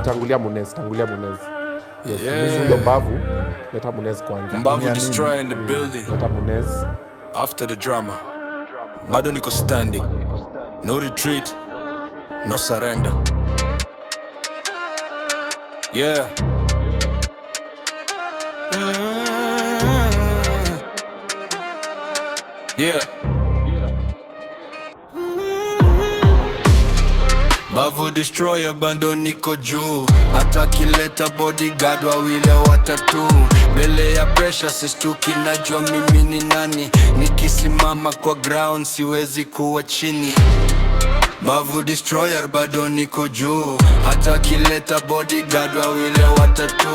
tangulia Munez. Yes, hizi ndio Mbavu. Leta Munez kwanza. Mbavu destroy in the building. Leta Munez. After the drama, bado niko standing. No retreat, no surrender. Yeah. Yeah. Mbavu destroyer bado niko juu. Hata kileta bodyguard wawili watatu. Mbele ya pressure sistuki, najua mimi ni nani. Nikisimama kwa ground siwezi kuwa chini. Mbavu destroyer bado niko juu. Hata kileta bodyguard wawili watatu.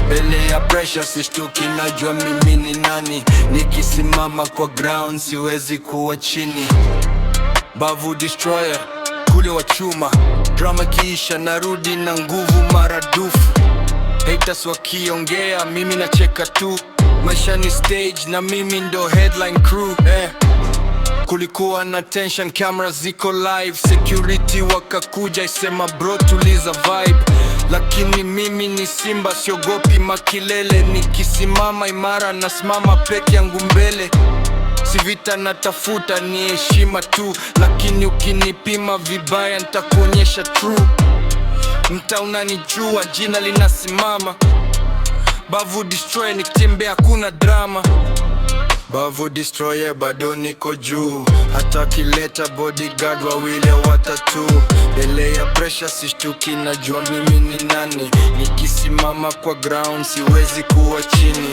Mbele ya pressure sistuki, najua mimi ni nani. Nikisimama kwa ground siwezi kuwa chini. Mbavu destroyer, kule wa chuma. Drama kiisha narudi na nguvu maradufu. Haters wakiongea mimi nacheka tu. Maisha ni stage na mimi ndo headline crew. Kulikuwa na tension, camera ziko live. Security wakakuja isema bro tuliza vibe. Lakini mimi ni simba siogopi makilele. Nikisimama imara nasimama peke yangu mbele. Si vita natafuta, ni heshima tu. Lakini ukinipima vibaya nitakuonyesha true. Mtaa unanijua, jina linasimama. Mbavu destroyer, nikitembea kuna drama. Mbavu destroyer bado niko juu. Hata kileta bodyguard wawili watatu. Mbele ya pressure sishtuki, najua mimi ni nani. Nikisimama kwa ground siwezi kuwa chini.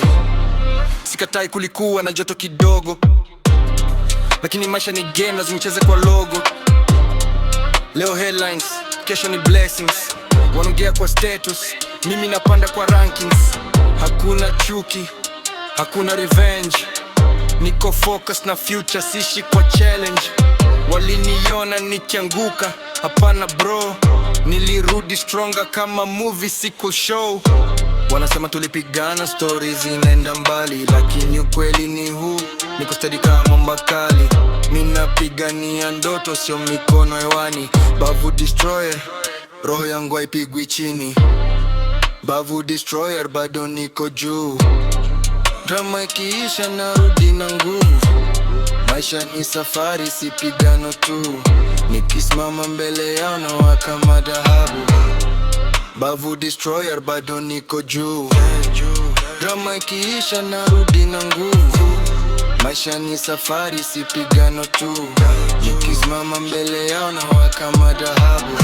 Sikatai kulikuwa na joto kidogo, lakini maisha ni game, lazima nicheze kwa logo. Leo headlines, kesho ni blessings. Wanaongea kwa status, mimi napanda kwa rankings. Hakuna chuki, hakuna revenge. Niko focus na future, sishi kwa challenge. Waliniona nikianguka, hapana bro. Nilirudi stronger kama movie sequel show. Wanasema tulipigana, stories inaenda mbali, lakini ukweli ni huu. Niko steady kama mbakali. Minapigania ndoto, sio mikono hewani. Mbavu destroyer, roho yangu haipigwi chini. Mbavu destroyer bado niko juu. Drama ikiisha narudi na nguvu. Maisha ni safari, si pigano tu. Nikisimama mbele yao nawaka madhahabu. Mbavu destroyer bado niko juu. Drama ikiisha narudi na nguvu. Maisha ni safari, si pigano tu. Nikisimama mbele yao nawaka madhahabu.